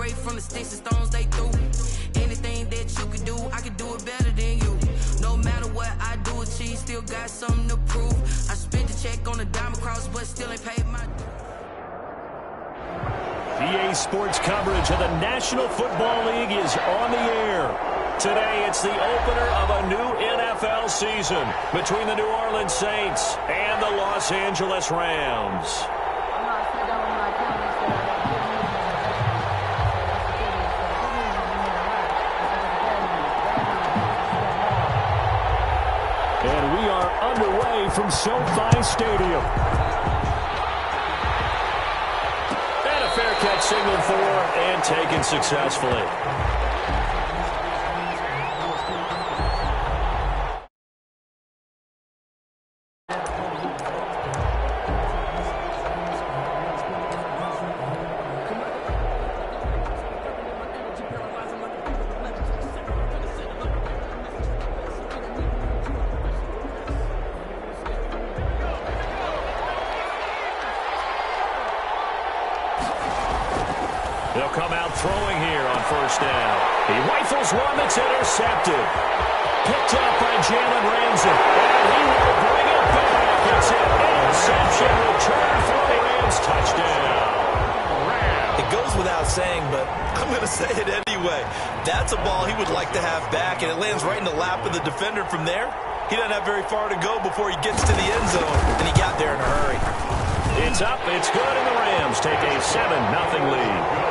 break from the sticks and stones they threw. Anything that you could do, I could do it better than you. No matter what I do, achieve, still got something to prove. I spent the check on the diamond cross, but still ain't paid my... EA Sports coverage of the National Football League is on the air. Today, it's the opener of a new NFL season between the New Orleans Saints and the Los Angeles Rams. And we are underway from SoFi Stadium. And a fair catch signaled for and taken successfully. They'll come out throwing here on first down. He rifles one that's intercepted. Picked up by Jalen Ramsey. And he will bring it back. It's an interception return for the Rams touchdown. It goes without saying, but I'm going to say it anyway. That's a ball he would like to have back, and it lands right in the lap of the defender from there. He doesn't have very far to go before he gets to the end zone, and he got there in a hurry. It's up, it's good, and the Rams take a 7-0 lead.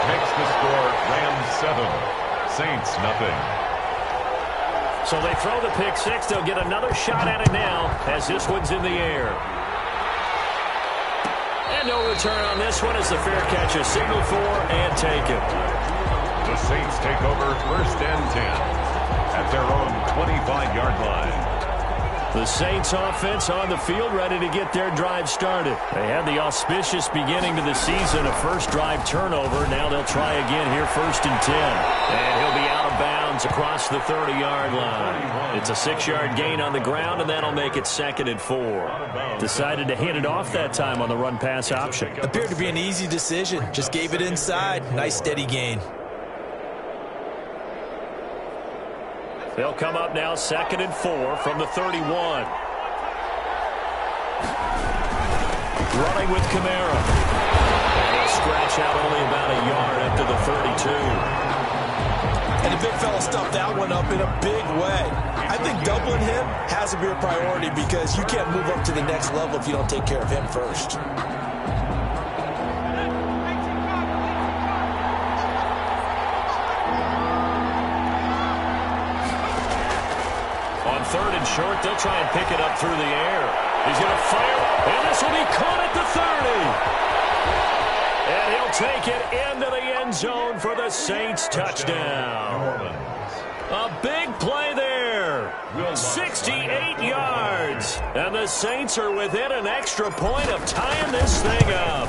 Makes the score Rams 7, Saints nothing. So they throw the pick six. They'll get another shot at it now as this one's in the air. And no return on this one as the fair catch is signaled for and taken. The Saints take over first and 10 at their own 25-yard line. The Saints offense on the field ready to get their drive started. They had the auspicious beginning to the season, a first drive turnover. Now they'll try again here first and 10. And he'll be out of bounds across the 30-yard line. It's a 6-yard gain on the ground, and that'll make it 2nd and 4. Decided to hand it off that time on the run-pass option. Appeared to be an easy decision. Just gave it inside. Nice steady gain. They'll come up now 2nd and 4 from the 31. Running with Kamara. And he'll scratch out only about a yard up to the 32. And the big fella stuffed that one up in a big way. I think doubling him has to be a priority because you can't move up to the next level if you don't take care of him first. On 3rd and short, they'll try and pick it up through the air. He's going to fire, and this will be caught at the 30. And he'll take it into the end zone for the Saints touchdown. A big play there. 68 yards. And the Saints are within an extra point of tying this thing up.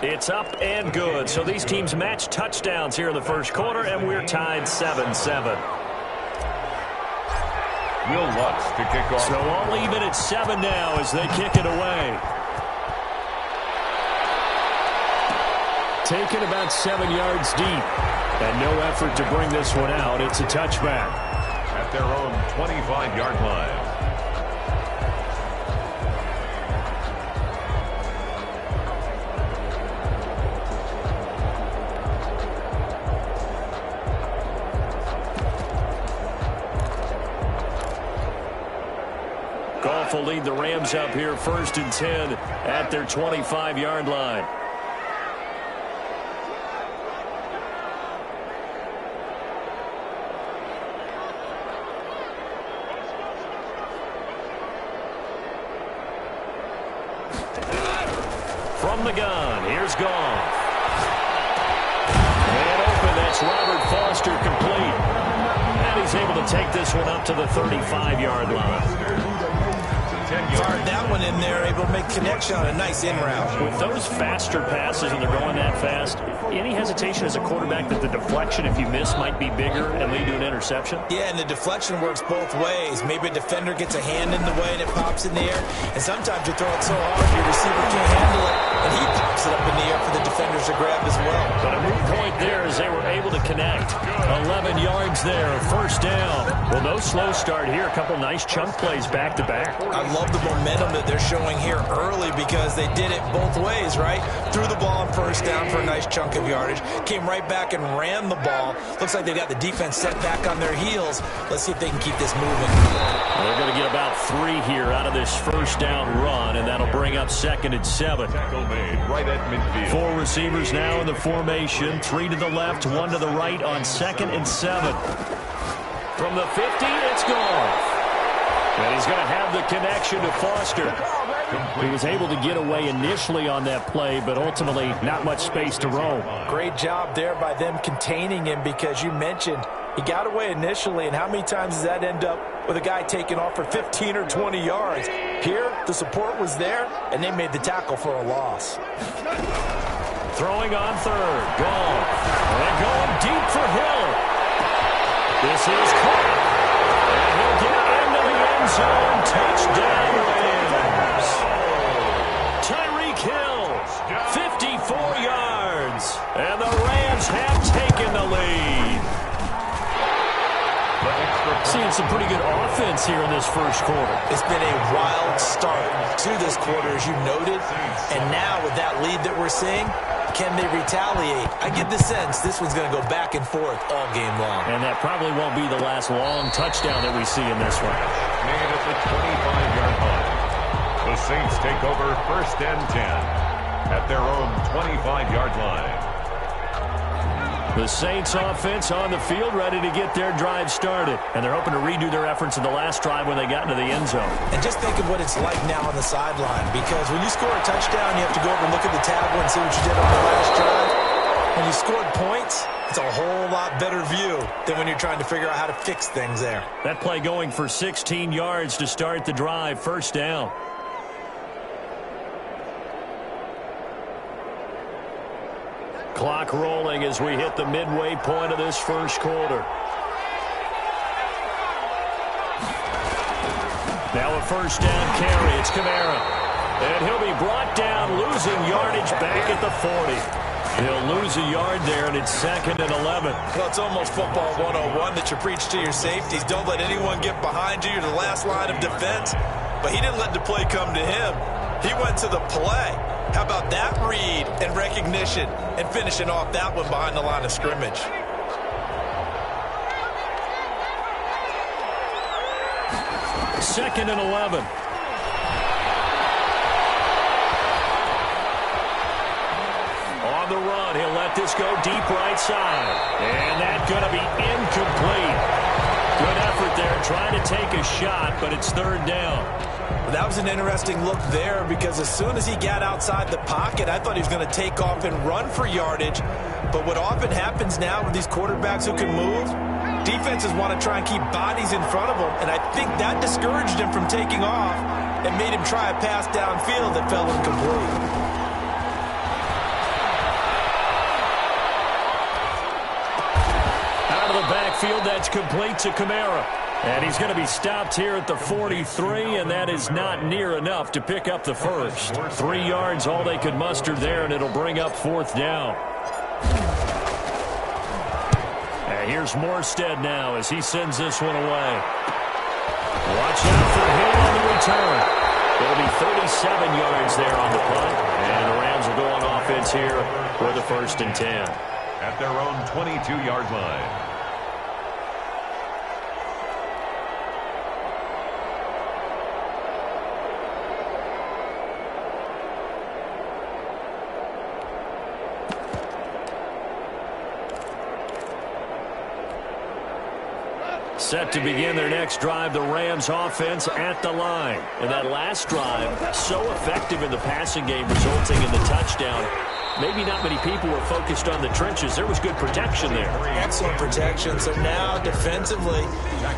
It's up and good. So these teams match touchdowns here in the first quarter, and we're tied 7-7. Will Lutz to kick off. So all even at 7 now as they kick it away. Taken about 7 yards deep. And no effort to bring this one out. It's a touchback. At their own 25-yard line. Goff will lead the Rams up here 1st and 10 at their 25-yard line. From the gun, here's Goff. And open, that's Robert Foster complete. And he's able to take this one up to the 35-yard line. Fired that one in there, able to make connection on a nice in route. With those faster passes and they're going that fast, any hesitation as a quarterback that the deflection, if you miss, might be bigger and lead to an interception? Yeah, and the deflection works both ways. Maybe a defender gets a hand in the way and it pops in the air. And sometimes you throw it so hard your receiver can't handle it, and he pops it up in the to grab as well. But a moot point there as they were able to connect. 11 yards there, first down. Well, no slow start here. A couple nice chunk plays back-to-back. I love the momentum that they're showing here early because they did it both ways, right? Threw the ball on first down for a nice chunk of yardage. Came right back and ran the ball. Looks like they got the defense set back on their heels. Let's see if they can keep this moving. They're going to get about 3 here out of this first down run, and that'll bring up 2nd and 7. Tackle made right at midfield. 4 receivers now in the formation. 3 to the left, 1 to the right on 2nd and 7. From the 50, it's gone. And he's going to have the connection to Foster. He was able to get away initially on that play, but ultimately not much space to roam. Great job there by them containing him because you mentioned he got away initially, and how many times does that end up with a guy taking off for 15 or 20 yards? Here, the support was there, and they made the tackle for a loss. Throwing on 3rd. Gone. And going deep for Hill. This is caught. And he'll get into the end zone. Touchdown Rams. Tyreek Hill, 54 yards. And the Rams have taken the lead. Seeing some pretty good offense here in this first quarter. It's been a wild start to this quarter, as you noted. And now with that lead that we're seeing, can they retaliate? I get the sense this one's going to go back and forth all game long. And that probably won't be the last long touchdown that we see in this one. Made at the 25-yard line. The Saints take over 1st and 10 at their own 25-yard line. The Saints offense on the field ready to get their drive started. And they're hoping to redo their efforts in the last drive when they got into the end zone. And just think of what it's like now on the sideline, because when you score a touchdown, you have to go over and look at the tablet and see what you did on the last drive. When you scored points, it's a whole lot better view than when you're trying to figure out how to fix things there. That play going for 16 yards to start the drive, first down. Clock rolling as we hit the midway point of this first quarter. Now a first down carry. It's Kamara. And he'll be brought down, losing yardage back at the 40. He'll lose a yard there, and it's 2nd and 11. Well, it's almost football 101 that you preach to your safeties. Don't let anyone get behind you. You're the last line of defense. But he didn't let the play come to him. He went to the play. How about that read and recognition and finishing off that one behind the line of scrimmage? Second and 11. On the run, he'll let this go deep right side. And that's going to be incomplete. Good effort there, trying to take a shot, but it's 3rd down. Well, that was an interesting look there because as soon as he got outside the pocket, I thought he was going to take off and run for yardage. But what often happens now with these quarterbacks who can move, defenses want to try and keep bodies in front of them, and I think that discouraged him from taking off and made him try a pass downfield that fell incomplete. Backfield, that's complete to Kamara. And he's going to be stopped here at the 43, and that is not near enough to pick up the first. 3 yards, all they could muster there, and it'll bring up 4th down. And here's Morstead now as he sends this one away. Watch out for him on the return. It'll be 37 yards there on the punt, and the Rams will go on offense here for the 1st and 10. At their own 22-yard line. Set to begin their next drive, the Rams offense at the line. And that last drive, so effective in the passing game, resulting in the touchdown. Maybe not many people were focused on the trenches. There was good protection there. Excellent protection. So now, defensively,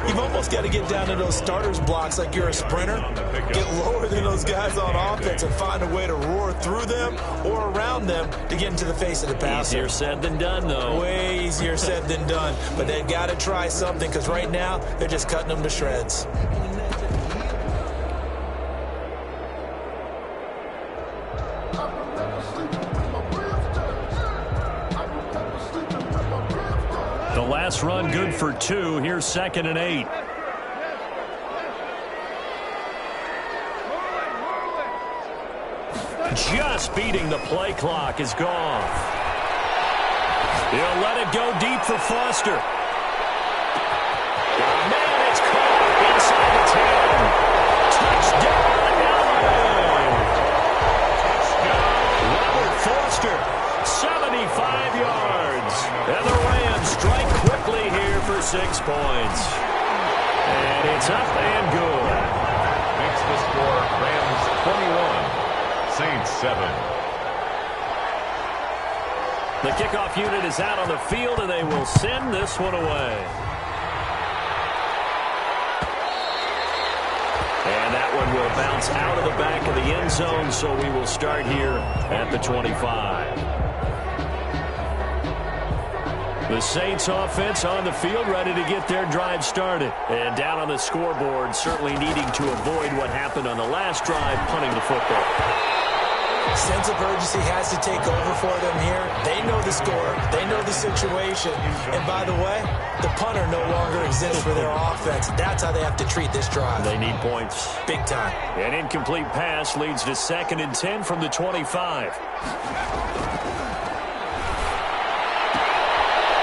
you've almost got to get down to those starters blocks like you're a sprinter. Get lower than those guys on offense and find a way to roar through them or around them to get into the face of the passer. Easier said than done, though. Way easier said than done. But they've got to try something because right now, they're just cutting them to shreds. The last run good for 2. Here's 2nd and 8. Just beating the play clock is gone. He'll let it go deep for Foster. Man, it's caught inside the 10. Touchdown, Allen. Robert Foster, 75 yards. And the Rams strike quickly here for 6 points. And it's up and good. Makes the score Rams 21. Saints 7. The kickoff unit is out on the field, and they will send this one away. And that one will bounce out of the back of the end zone, so we will start here at the 25. The Saints offense on the field, ready to get their drive started. And down on the scoreboard, certainly needing to avoid what happened on the last drive, punting the football. Sense of urgency has to take over for them here. They know the score. They know the situation. And by the way, the punter no longer exists for their offense. That's how they have to treat this drive. They need points. Big time. An incomplete pass leads to 2nd and 10 from the 25.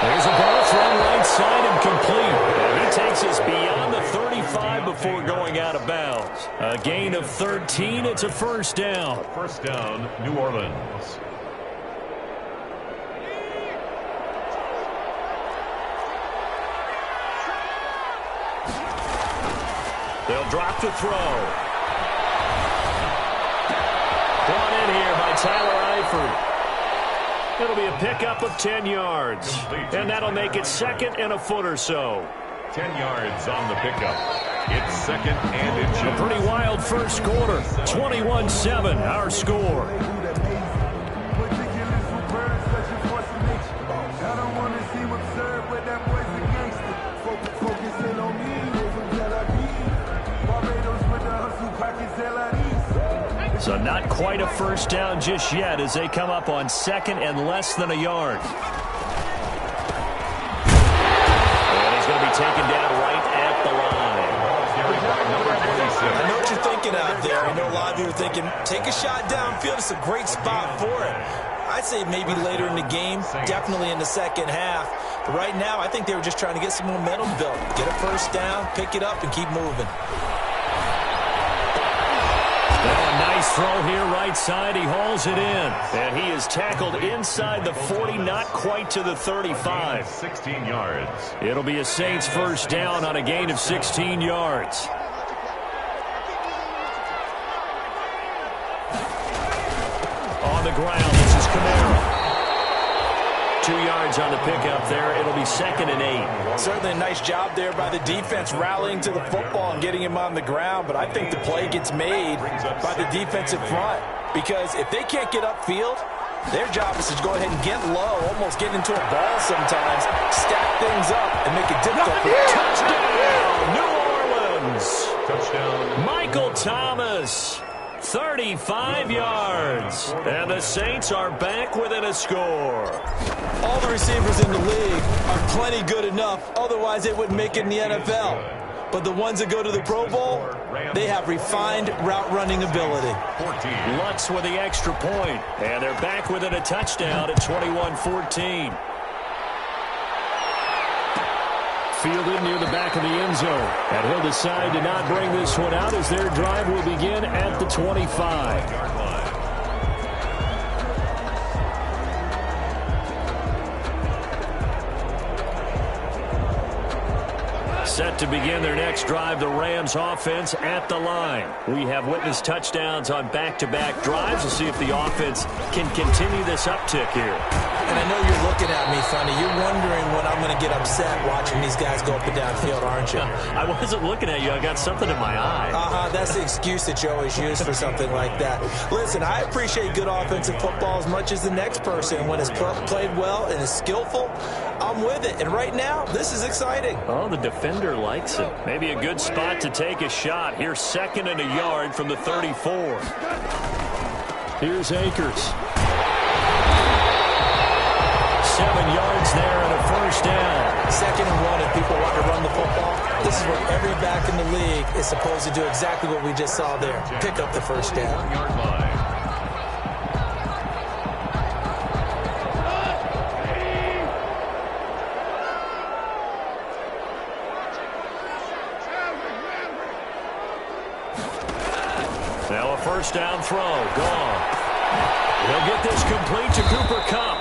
There's a ball thrown right side and complete. And he takes us beyond the 35 before going out of bounds. A gain of 13. It's a first down. First down, New Orleans. They'll drop to throw. Brought in here by Tyler Eifert. It'll be a pickup of 10 yards. And that'll make it 2nd and a foot or so. 10 yards on the pickup. It's 2nd and inches. A pretty wild first quarter. 21-7, our score. So not quite a first down just yet as they come up on 2nd and less than a yard. And he's going to be taken down right at the line. I know what you're thinking out there. I know a lot of you are thinking, take a shot downfield. It's a great spot for it. I'd say maybe later in the game, definitely in the second half. But right now, I think they were just trying to get some momentum built. Get a first down, pick it up, and keep moving. Nice throw here, right side. He hauls it in. And he is tackled inside the 40, not quite to the 35. 16 yards. It'll be a Saints first down on a gain of 16 yards. On the ground, this is Kamara. 2 yards on the pickup there. It'll be 2nd and 8. Certainly a nice job there by the defense rallying to the football and getting him on the ground. But I think the play gets made by the defensive front. Because if they can't get upfield, their job is to go ahead and get low, almost get into a ball sometimes, stack things up, and make it difficult. Touchdown, New Orleans. Touchdown. Michael Thomas. 35 yards. And the Saints are back within a score. All the receivers in the league are plenty good enough. Otherwise, they wouldn't make it in the NFL. But the ones that go to the Pro Bowl, they have refined route running ability. Lutz with the extra point. And they're back within a touchdown at 21-14. Fielded near the back of the end zone. And he'll decide to not bring this one out as their drive will begin at the 25. Set to begin their next drive, the Rams offense at the line. We have witnessed touchdowns on back-to-back drives. We'll see if the offense can continue this uptick here. And I know you're looking at me funny. You're wondering when I'm going to get upset watching these guys go up and down field, aren't you? I wasn't looking at you. I got something in my eye. That's the excuse that you always use for something like that. Listen, I appreciate good offensive football as much as the next person. When it's played well and is skillful, I'm with it. And right now, this is exciting. Oh, the defender likes it. Maybe a good spot to take a shot. Here's 2nd and a yard from the 34. Here's Akers. 7 yards there and a first down. 2nd and 1 and people want to run the football, this is where every back in the league is supposed to do exactly what we just saw there. Pick up the first down. Now a first down throw. Gone. He'll get this complete to Cooper Kupp.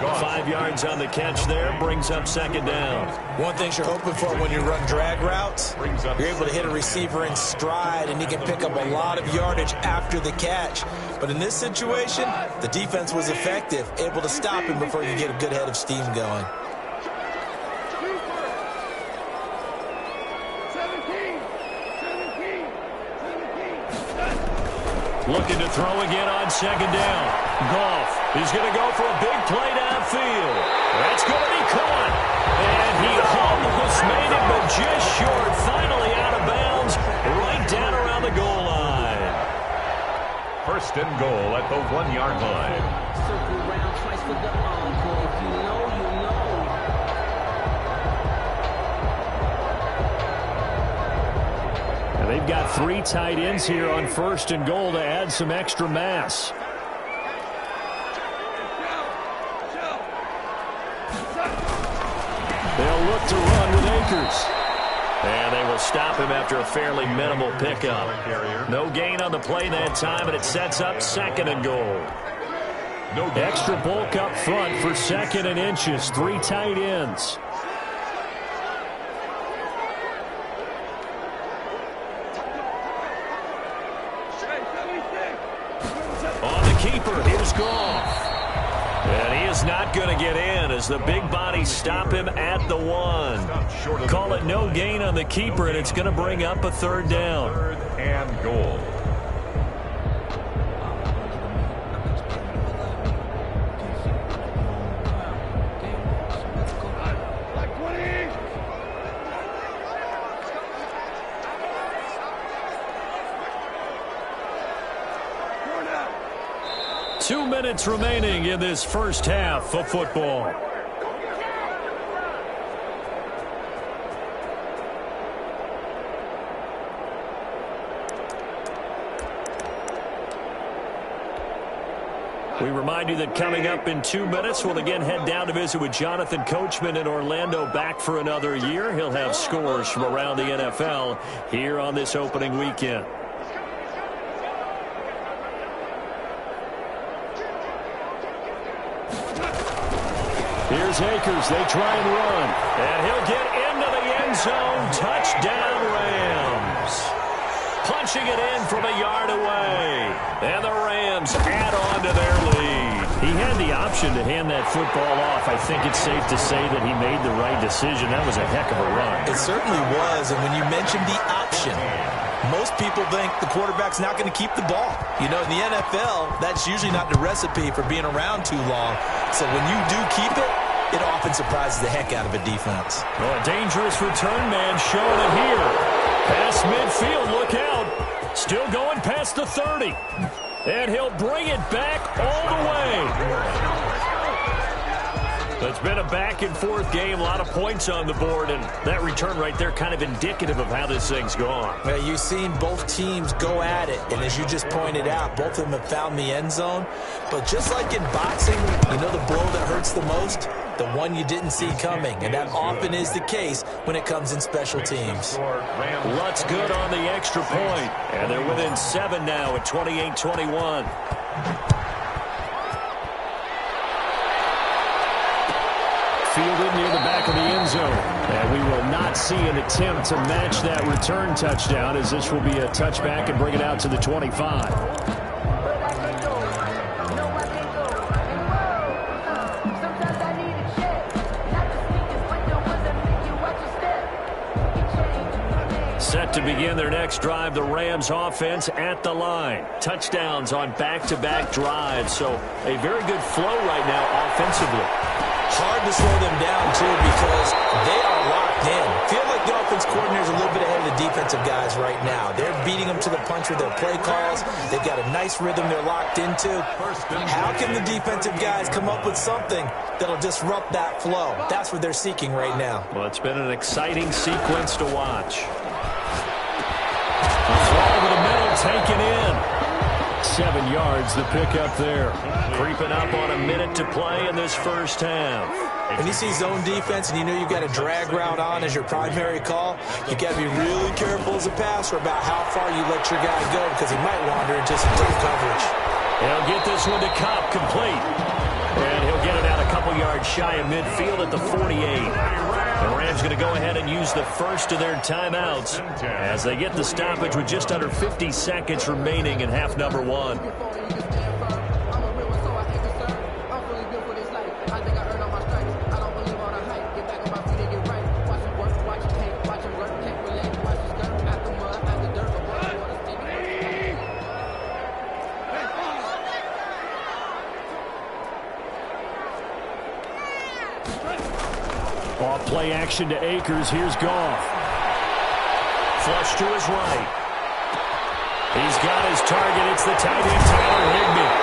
5 yards on the catch there. Brings up 2nd down. One thing you're hoping for when you run drag routes, you're able to hit a receiver in stride, and he can pick up a lot of yardage after the catch. But in this situation, the defense was effective, able to stop him before you get a good head of steam going. Looking to throw again on 2nd down. Goff is going to go for a big play downfield. That's going to be caught. And he almost made it, but just short. Finally out of bounds, right down around the goal line. 1st and goal at the 1-yard line. Circle around twice for the encore. If you know, you know. And they've got 3 tight ends here on 1st and goal to add some extra mass. They'll look to run with Akers. And they will stop him after a fairly minimal pickup. No gain on the play that time, and it sets up 2nd and goal. Extra bulk up front for 2nd and inches. 3 tight ends. On the keeper, here's Goff. And he is not going to get in as the big bodies stop him at the 1. Call it no gain on the keeper, and it's going to bring up a 3rd down. 3rd and goal. Two minutes remaining in this first half of football. We remind you that coming up in 2 minutes, we'll again head down to visit with Jonathan Coachman in Orlando, back for another year. He'll have scores from around the NFL here on this opening weekend. Here's Akers. They try and run. And he'll get into the end zone. Touchdown, Rams. Punching it in from a yard away. And the Rams add on to their lead. He had the option to hand that football off. I think it's safe to say that he made the right decision. That was a heck of a run. It certainly was. And when you mentioned the option, most people think the quarterback's not going to keep the ball. You know, in the NFL, that's usually not the recipe for being around too long. So when you do keep it, it often surprises the heck out of a defense. Oh, a dangerous return man showing it here. Past midfield, look out. Still going past the 30. And he'll bring it back all the way. It's been a back-and-forth game, a lot of points on the board, and that return right there kind of indicative of how this thing's gone. Well, you've seen both teams go at it, and as you just pointed out, both of them have found the end zone. But just like in boxing, you know the blow that hurts the most? The one you didn't see coming, and that often is the case when it comes in special teams. Lutz good on the extra point, and they're within 7 now at 28-21. Fielded near the back of the end zone. And we will not see an attempt to match that return touchdown, as this will be a touchback and bring it out to the 25. Set Set to begin their next drive, the Rams offense at the line. Touchdowns on back-to-back drives, so a very good flow right now offensively. Hard to slow them down, too, because they are locked in. Feel like the offense coordinator is a little bit ahead of the defensive guys right now. They're beating them to the punch with their play calls. They've got a nice rhythm they're locked into. How can the defensive guys come up with something that'll disrupt that flow? That's what they're seeking right now. Well, it's been an exciting sequence to watch. A throw over the middle, taken in. 7 yards, the pickup there. Creeping up on a minute to play in this first half. When you see zone defense and you know you've got a drag route on as your primary call, you got to be really careful as a passer about how far you let your guy go because he might wander into some tough coverage. He'll get this one to Cobb, complete. And he'll get it out a couple yards shy of midfield at the 48. The Rams going to go ahead and use the first of their timeouts as they get the stoppage with just under 50 seconds remaining in half number 1. Off play action to Akers. Here's Goff. Flush to his right. He's got his target. It's the tight end, Tyler Higbee.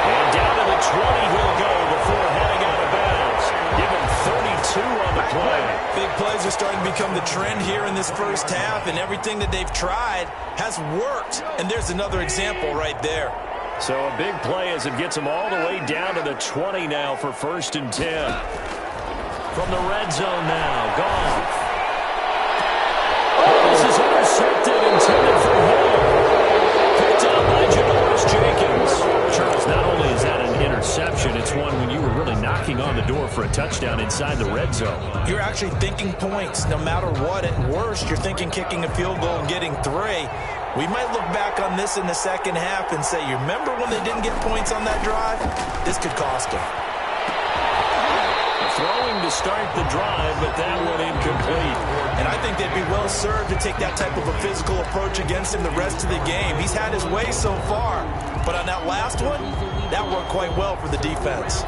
And down to the 20 he'll go before heading out of bounds. Give him 32 on the play. Big plays are starting to become the trend here in this first half, and everything that they've tried has worked. And there's another example right there. So a big play as it gets him all the way down to the 20 now for 1st and 10. From the red zone now, Goff. Oh, this is intercepted, intended for Hill. Picked up by Janoris Jenkins. Charles, not only is that an interception, it's one when you were really knocking on the door for a touchdown inside the red zone. You're actually thinking points no matter what. At worst, you're thinking kicking a field goal and getting 3. We might look back on this in the second half and say, you remember when they didn't get points on that drive? This could cost them. Throwing to start the drive, but that one incomplete. And I think they'd be well served to take that type of a physical approach against him the rest of the game. He's had his way so far, but on that last one, that worked quite well for the defense.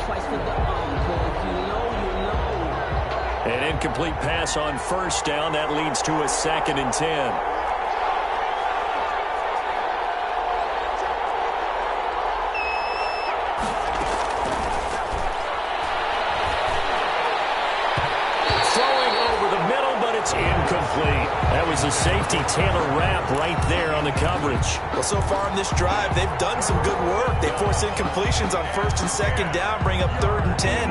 An incomplete pass on 1st down. That leads to a 2nd and 10. Incomplete. That was a safety Taylor Rapp right there on the coverage. Well, so far in this drive, they've done some good work. They force incompletions on 1st and 2nd down, bring up 3rd and 10.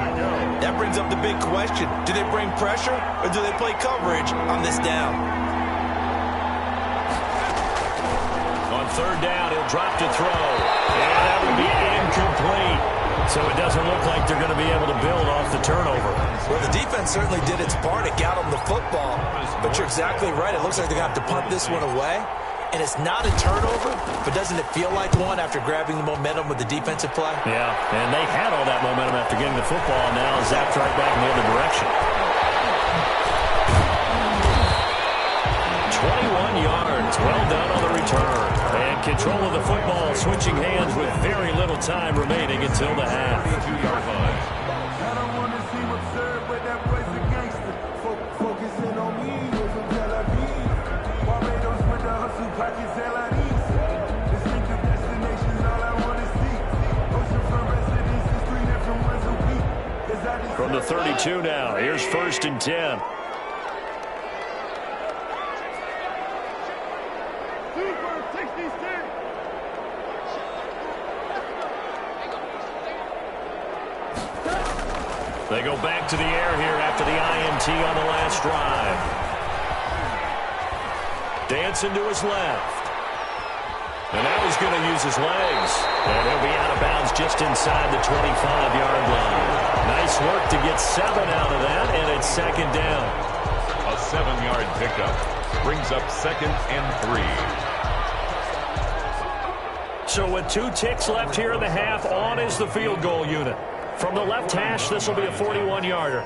That brings up the big question. Do they bring pressure or do they play coverage on this down? On 3rd down, he'll drop to throw. And that will be incomplete. So it doesn't look like they're going to be able to build off the turnover. Well, the defense certainly did its part. It got them the football. But you're exactly right. It looks like they're going to have to punt this one away. And it's not a turnover, but doesn't it feel like one after grabbing the momentum with the defensive play? Yeah, and they had all that momentum after getting the football, and now zapped right back in the other direction. 21 yards. Well done on the return. And control of the football, switching hands with very little time remaining until the half. From the 32 now, here's 1st and 10. They go back to the air here after the INT on the last drive. Dancing to his left. And now he's going to use his legs. And he'll be out of bounds just inside the 25-yard line. Nice work to get 7 out of that, and it's 2nd down. A 7-yard pickup brings up 2nd and 3. So with 2 ticks left here in the half, on is the field goal unit. From the left hash, this will be a 41-yarder.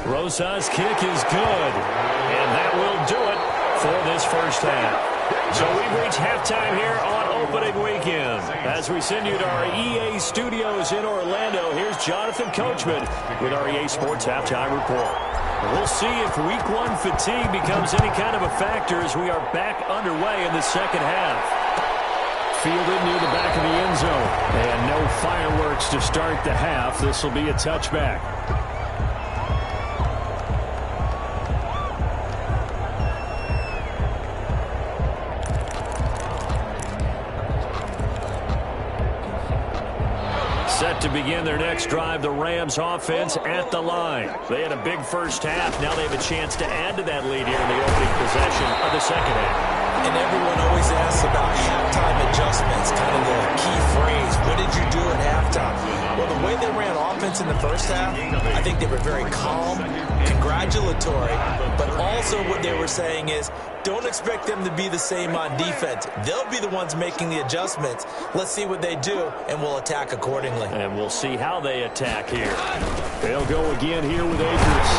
Rosa's kick is good, and that will do it for this first half. So we've reached halftime here on opening weekend. As we send you to our EA studios in Orlando, here's Jonathan Coachman with our EA Sports Halftime Report. We'll see if Week 1 fatigue becomes any kind of a factor as we are back underway in the second half. Fielded near the back of the end zone. And no fireworks to start the half. This will be a touchback. Set to begin their next drive, the Rams offense at the line. They had a big first half. Now they have a chance to add to that lead here in the opening possession of the second half. And everyone always asks about halftime adjustments, kind of the key phrase. What did you do at halftime? Well, the way they ran offense in the first half, I think they were very calm, congratulatory, but also what they were saying is, don't expect them to be the same on defense. They'll be the ones making the adjustments. Let's see what they do, and we'll attack accordingly. And we'll see how they attack here. They'll go again here with Akers.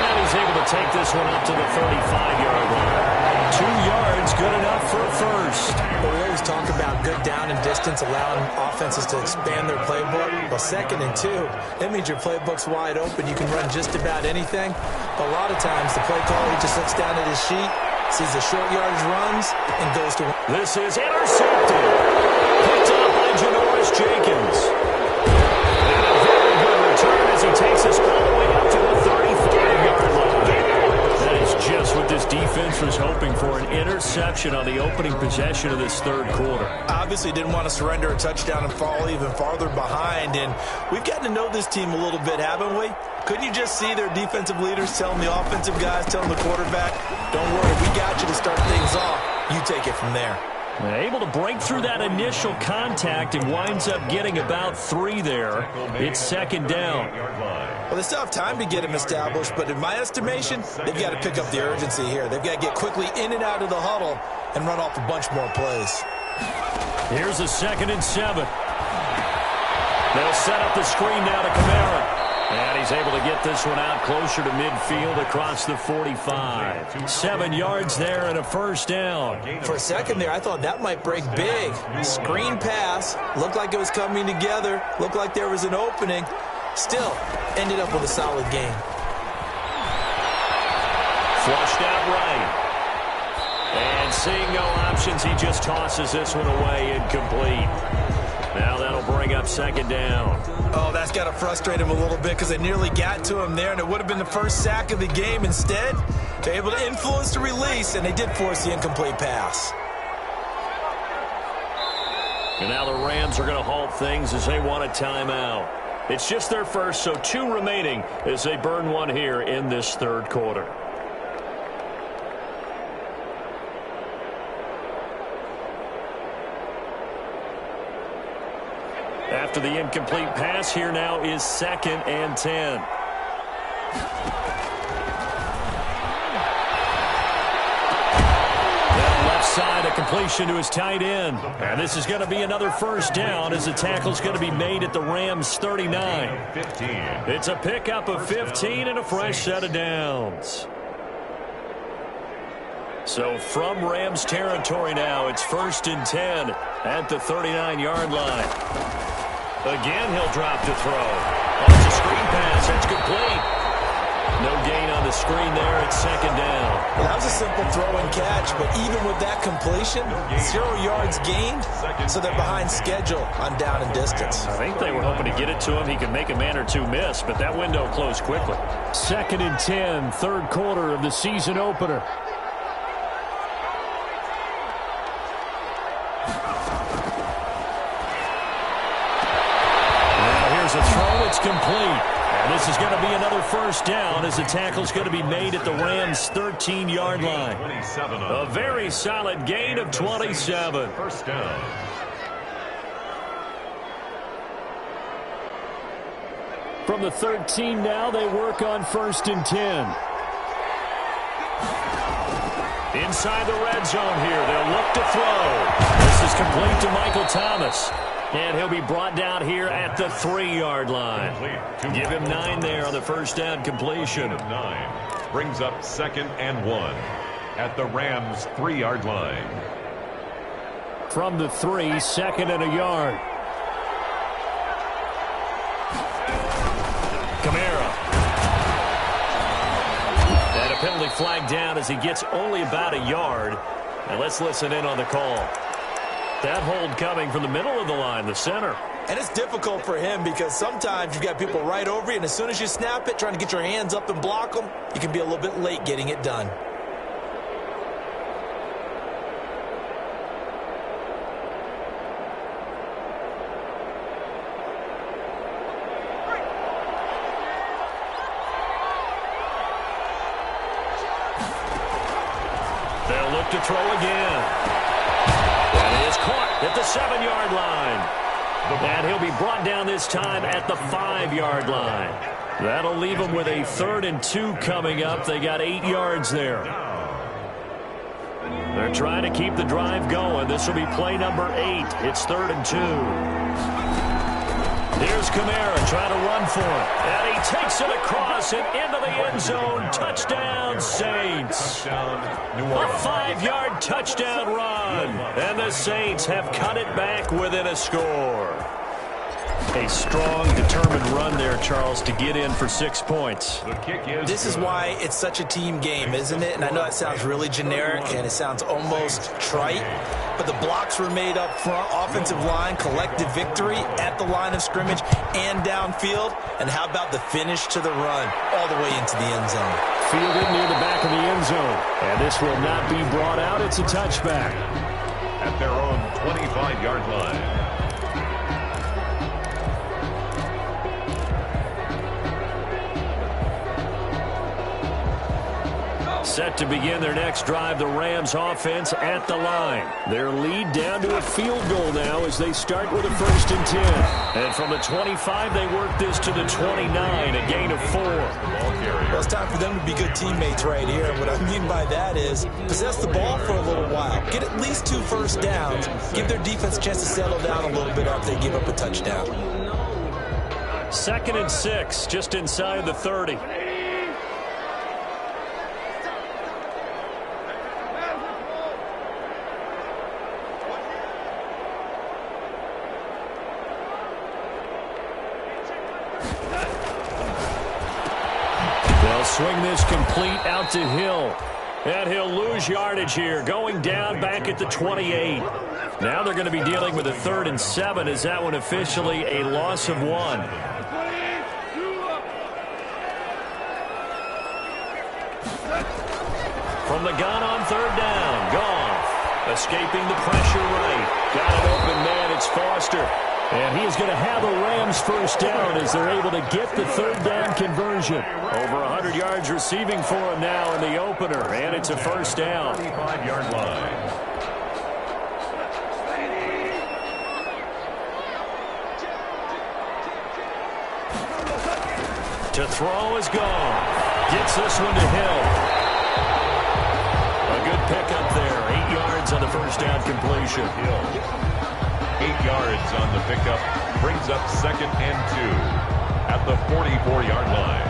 And he's able to take this one up to the 35-yard line. 2 yards, good enough for a first. Well, we always talk about good down and distance, allowing offenses to expand their playbook. Well, 2nd and 2, that means your playbook's wide open. You can run just about anything. But a lot of times, the play caller, he just looks down at his sheet, sees the short yardage runs, and goes to one. This is intercepted. Picked up by Janoris Jenkins. And a very good return as he takes us all the way up to the 35-yard line. That is just what this defense was hoping for, an interception on the opening possession of this third quarter. Obviously didn't want to surrender a touchdown and fall even farther behind, and we've gotten to know this team a little bit, haven't we? Couldn't you just see their defensive leaders telling the offensive guys, telling the quarterback, don't worry, we got you to start things off. You take it from there. Able to break through that initial contact and winds up getting about 3 there. It's second down. Well, they still have time to get him established, but in my estimation, they've got to pick up the urgency here. They've got to get quickly in and out of the huddle and run off a bunch more plays. Here's a 2nd and 7. They'll set up the screen now to Kamara. And he's able to get this one out closer to midfield across the 45. 7 yards there and a first down. For a second there, I thought that might break big. Screen pass. Looked like it was coming together. Looked like there was an opening. Still, ended up with a solid game. Flushed out right. And seeing no options, he just tosses this one away incomplete. Now that'll bring up second down. Oh, that's got to frustrate him a little bit because they nearly got to him there, and it would have been the first sack of the game. Instead, they're able to influence the release, and they did force the incomplete pass. And now the Rams are going to halt things as they want a timeout. It's just their first, so 2 remaining as they burn one here in this third quarter. After the incomplete pass, here now is 2nd and 10. That left side, a completion to his tight end. And this is going to be another first down as the tackle's going to be made at the Rams' 39. It's a pickup of 15 and a fresh set of downs. So from Rams territory now, it's 1st and 10 at the 39-yard line. Again, he'll drop to throw. Oh, it's a screen pass. That's complete. No gain on the screen there. It's second down. Well, that was a simple throw and catch, but even with that completion, 0 yards gained, so they're behind schedule on down and distance. I think they were hoping to get it to him. He could make a man or 2 miss, but that window closed quickly. 2nd and 10, third quarter of the season opener. A throw, it's complete. And this is going to be another first down as the tackle's going to be made at the Rams' 13-yard line. A very solid gain of 27. First down. From the 13 now, they work on 1st and 10. Inside the red zone here, they'll look to throw. This is complete to Michael Thomas. And he'll be brought down here at the 3-yard line. Give him 9 there on the first down completion. 9 brings up 2nd and 1 at the Rams' 3-yard line. From the 3, 2nd and a yard. Kamara. And a penalty flag down as he gets only about a yard. And let's listen in on the call. That hold coming from the middle of the line, the center. And it's difficult for him because sometimes you've got people right over you, and as soon as you snap it, trying to get your hands up and block them, you can be a little bit late getting it done. They'll look to throw again. That is caught at the 7-yard line. And he'll be brought down this time at the 5-yard line. That'll leave them with a 3rd and 2 coming up. They got 8 yards there. They're trying to keep the drive going. This will be play number 8. It's 3rd and 2. Here's Kamara trying to run for it. And he takes it across and into the end zone. Touchdown, Saints. A 5-yard touchdown run. And the Saints have cut it back within a score. A strong, determined run there, Charles, to get in for 6 points. This is why it's such a team game, isn't it? And I know that sounds really generic and it sounds almost trite, but the blocks were made up front, offensive line, collective victory at the line of scrimmage and downfield. And how about the finish to the run all the way into the end zone? Fielded near the back of the end zone. And this will not be brought out. It's a touchback. At their own 25-yard line. Set to begin their next drive, the Rams offense at the line. Their lead down to a field goal now as they start with a 1st and 10. And from the 25, they work this to the 29, a gain of 4. Well, it's time for them to be good teammates right here. And what I mean by that is possess the ball for a little while. Get at least 2 first downs. Give their defense a chance to settle down a little bit after they give up a touchdown. 2nd and 6, just inside the 30. Swing this complete out to Hill. And he'll lose yardage here, going down back at the 28. Now they're going to be dealing with a 3rd and 7. Is that one officially a loss of 1? From the gun on 3rd down, Goff escaping the pressure right. Got an open man, it's Foster. And he is going to have a Rams first down as they're able to get the 3rd down conversion. Over 100 yards receiving for him now in the opener, and it's a first down. 25-yard line. To throw is gone. Gets this one to Hill. A good pickup there. 8 yards on the first down completion. Hill. 8 yards on the pickup, brings up 2nd and 2 at the 44-yard line.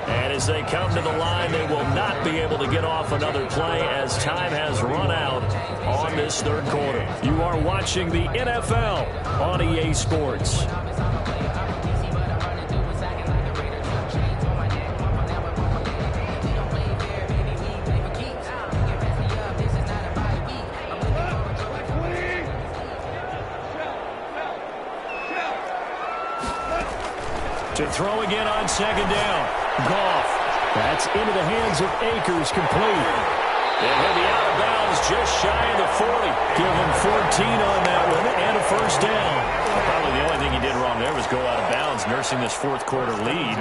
And as they come to the line, they will not be able to get off another play as time has run out on this 3rd quarter. You are watching the NFL on EA Sports. To throw again on 2nd down. Goff. That's into the hands of Akers, complete. And he'll be out of bounds just shy of the 40. Give him 14 on that one and a first down. Probably the only thing he did wrong there was go out of bounds, nursing this 4th quarter lead.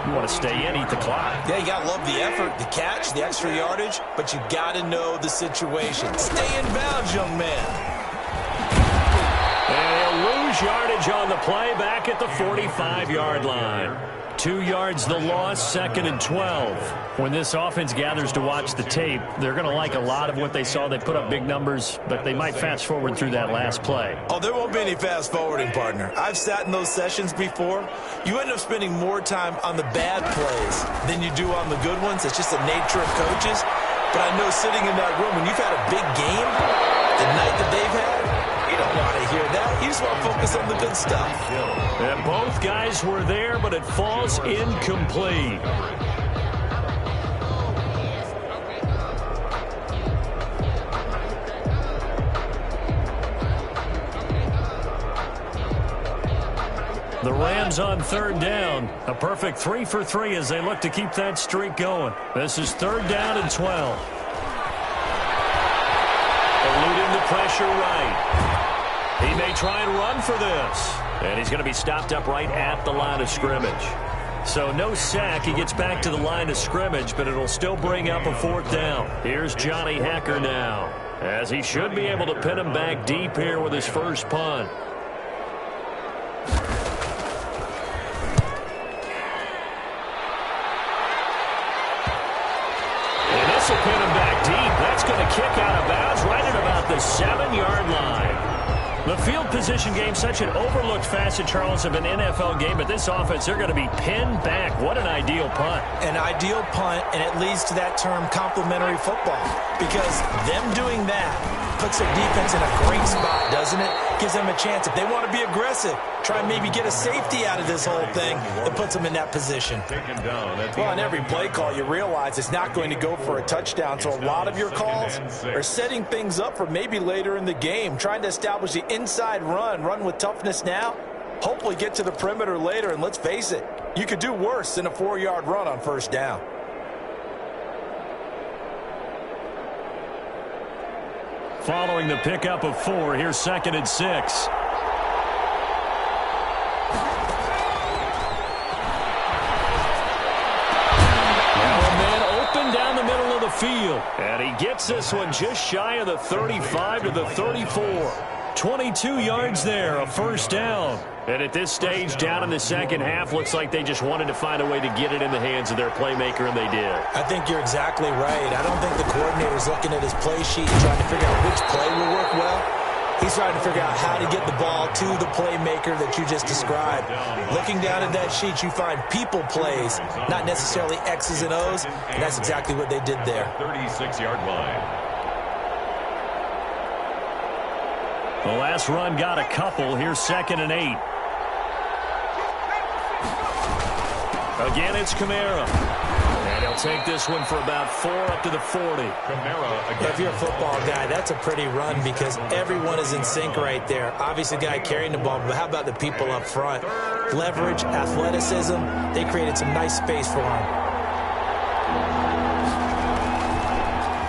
You want to stay in, eat the clock. Yeah, you got to love the effort, the catch, the extra yardage, but you got to know the situation. Stay in bounds, young man. And he'll lose lose yardage on the play back at the 45-yard line. 2 yards the loss, 2nd and 12. When this offense gathers to watch the tape, they're going to like a lot of what they saw. They put up big numbers, but they might fast forward through that last play. Oh, there won't be any fast forwarding, partner. I've sat in those sessions before. You end up spending more time on the bad plays than you do on the good ones. It's just the nature of coaches. But I know sitting in that room, when you've had a big game, the night that they've had, you don't want to hear that. You just want to focus on the good stuff. And both guys were there, but it falls incomplete. The Rams on 3rd down. A perfect 3 for 3 as they look to keep that streak going. This is 3rd down and 12. Eluding the pressure right. He may try and run for this. And he's going to be stopped up right at the line of scrimmage. So no sack. He gets back to the line of scrimmage, but it'll still bring up a 4th down. Here's Johnny Hekker now, as he should be able to pin him back deep here with his first punt. And this will pin him back deep. That's going to kick out of bounds right at about the 7-yard line. The field position game, such an overlooked facet, Charles, of an NFL game. But this offense, they're going to be pinned back. What an ideal punt. An ideal punt, and it leads to that term complementary football. Because them doing that puts their defense in a great spot, doesn't it? Gives them a chance. If they want to be aggressive, try and maybe get a safety out of this whole thing, it puts them in that position. Well, on every play call, you realize it's not going to go for a touchdown. So a lot of your calls are setting things up for maybe later in the game, trying to establish the inside run with toughness now, hopefully get to the perimeter later, and let's face it, you could do worse than a 4-yard run on 1st down. Following the pickup of 4, here's 2nd and 6. Field. And he gets this one just shy of the 35 to the 34. 22 yards there, a 1st down. And at this stage, down in the second half, looks like they just wanted to find a way to get it in the hands of their playmaker, and they did. I think you're exactly right. I don't think the coordinator's looking at his play sheet and trying to figure out which play will work well. He's trying to figure out how to get the ball to the playmaker that you just described. Looking down at that sheet, you find people plays, not necessarily X's and O's, and that's exactly what they did there. 36-yard line. The last run got a couple. Here's 2nd and 8. Again, it's Kamara. And he'll take this one for about 4 up to the 40. If you're a football guy, that's a pretty run because everyone is in sync right there. Obviously, the guy carrying the ball, but how about the people up front? Leverage, athleticism, they created some nice space for him.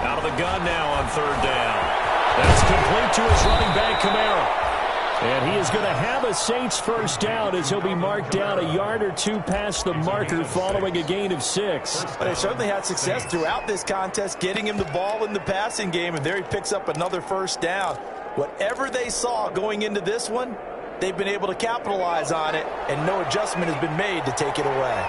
Out of the gun now on 3rd down. That's complete to his running back, Kamara. And he is going to have a Saints 1st down as he'll be marked down a yard or 2 past the marker following a gain of 6. But they certainly had success throughout this contest, getting him the ball in the passing game, and there he picks up another 1st down. Whatever they saw going into this one, they've been able to capitalize on it, and no adjustment has been made to take it away.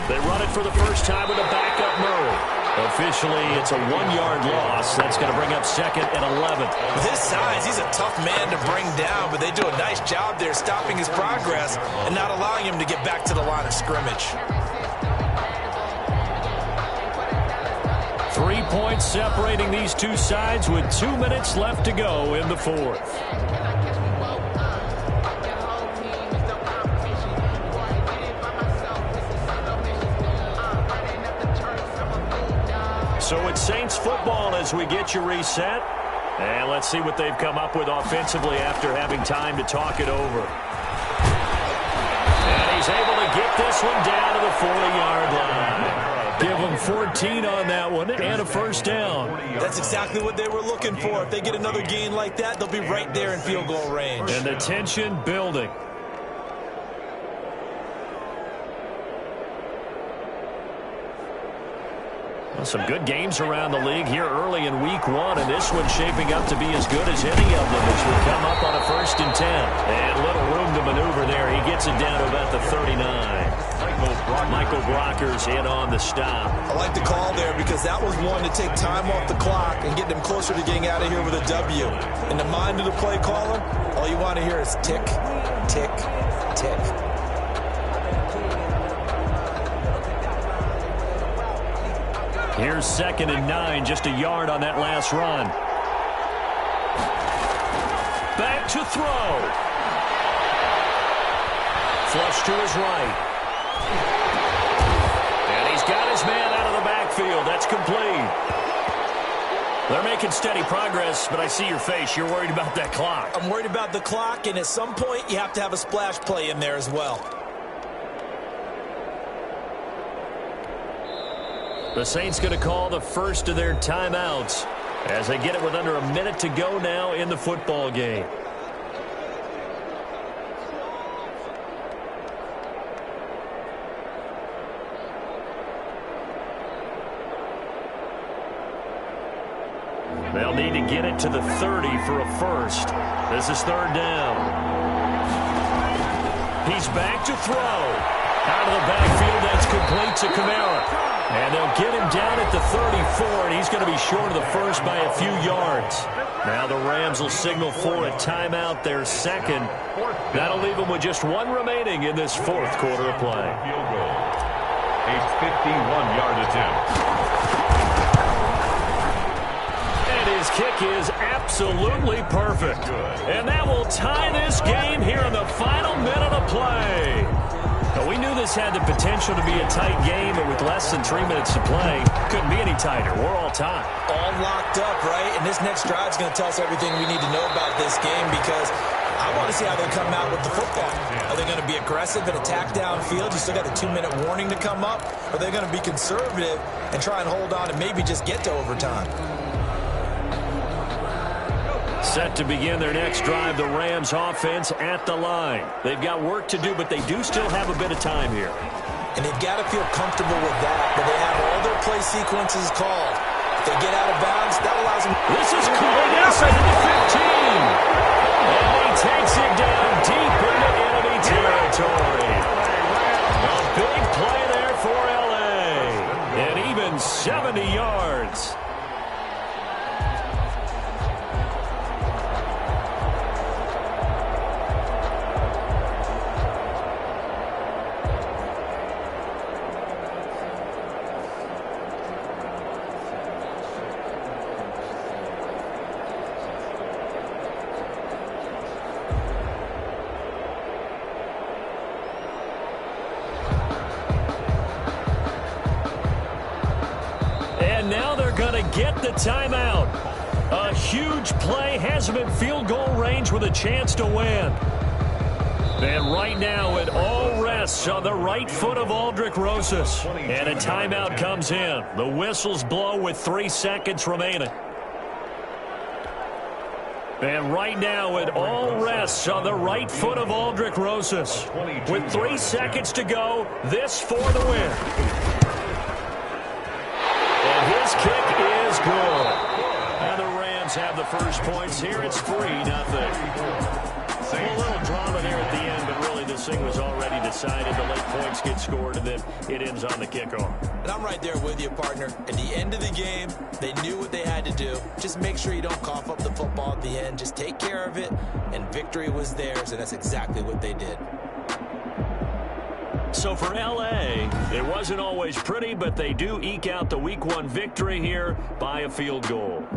They run it for the first time with a backup Murray. Officially, it's a 1-yard loss. That's going to bring up 2nd and 11. With his size, he's a tough man to bring down, but they do a nice job there stopping his progress and not allowing him to get back to the line of scrimmage. 3 points separating these two sides with 2 minutes left to go in the 4th. So it's Saints football as we get you reset. And let's see what they've come up with offensively after having time to talk it over. And he's able to get this one down to the 40-yard line. Give them 14 on that one and a 1st down. That's exactly what they were looking for. If they get another gain like that, they'll be right there in field goal range. And the tension building. Well, some good games around the league here early in week one, and this one's shaping up to be as good as any of them as we come up on a 1st and 10. And little room to maneuver there. He gets it down to about the 39. Michael Brockers in on the stop. I like the call there because that was one to take time off the clock and get them closer to getting out of here with a W. In the mind of the play caller, all you want to hear is tick, tick, tick. Here's 2nd and 9, just a yard on that last run. Back to throw. Flush to his right. And he's got his man out of the backfield. That's complete. They're making steady progress, but I see your face. You're worried about that clock. I'm worried about the clock, and at some point you have to have a splash play in there as well. The Saints going to call the first of their timeouts as they get it with under a minute to go now in the football game. They'll need to get it to the 30 for a first. This is 3rd down. He's back to throw. Out of the backfield, that's complete to Kamara. And they'll get him down at the 34, and he's going to be short of the first by a few yards. Now the Rams will signal for a timeout, their 2nd. That'll leave them with just 1 remaining in this 4th quarter of play. Field goal. A 51-yard attempt. And his kick is absolutely perfect. And that will tie this game here in the final minute of play. But we knew this had the potential to be a tight game, but with less than 3 minutes to play, couldn't be any tighter. We're all tied. All locked up, right? And this next drive is going to tell us everything we need to know about this game because I want to see how they come out with the football. Are they going to be aggressive and attack downfield? You still got a 2-minute warning to come up? Or are they going to be conservative and try and hold on and maybe just get to overtime? Set to begin their next drive, the Rams offense at the line. They've got work to do, but they do still have a bit of time here. And they've got to feel comfortable with that, but they have all their play sequences called. If they get out of bounds, that allows them. This is cooling inside the 15. And he takes it down deep into enemy territory. A big play there for L.A. And even 70 yards. Get the timeout. A huge play has him in field goal range with a chance to win. And right now it all rests on the right foot of Aldrick Rosas. And a timeout comes in. The whistles blow with 3 seconds remaining. And right now it all rests on the right foot of Aldrick Rosas. With 3 seconds to go, this for the win. And his kick is good. And the Rams have the first points here. It's 3-0. A little drama there at the end, but really this thing was already decided. The late points get scored, and then it ends on the kickoff. And I'm right there with you, partner. At the end of the game, they knew what they had to do. Just make sure you don't cough up the football at the end. Just take care of it, and victory was theirs, and that's exactly what they did. So for L.A., it wasn't always pretty, but they do eke out the Week 1 victory here by a field goal.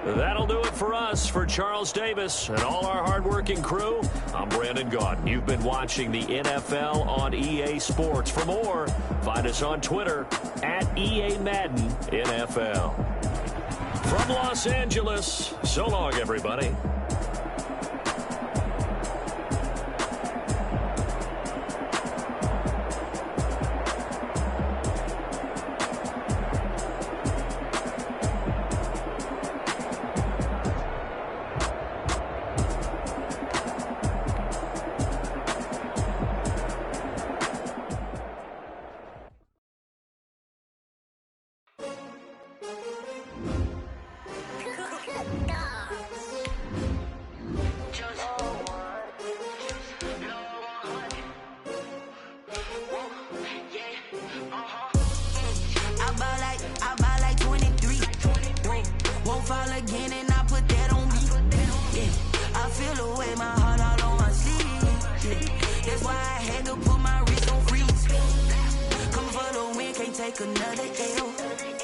That'll do it for us. For Charles Davis and all our hardworking crew, I'm Brandon Gaudin. You've been watching the NFL on EA Sports. For more, find us on Twitter at EA Madden NFL. From Los Angeles, so long, everybody. had to put my wrist on freeze. Coming for the win, can't take another L.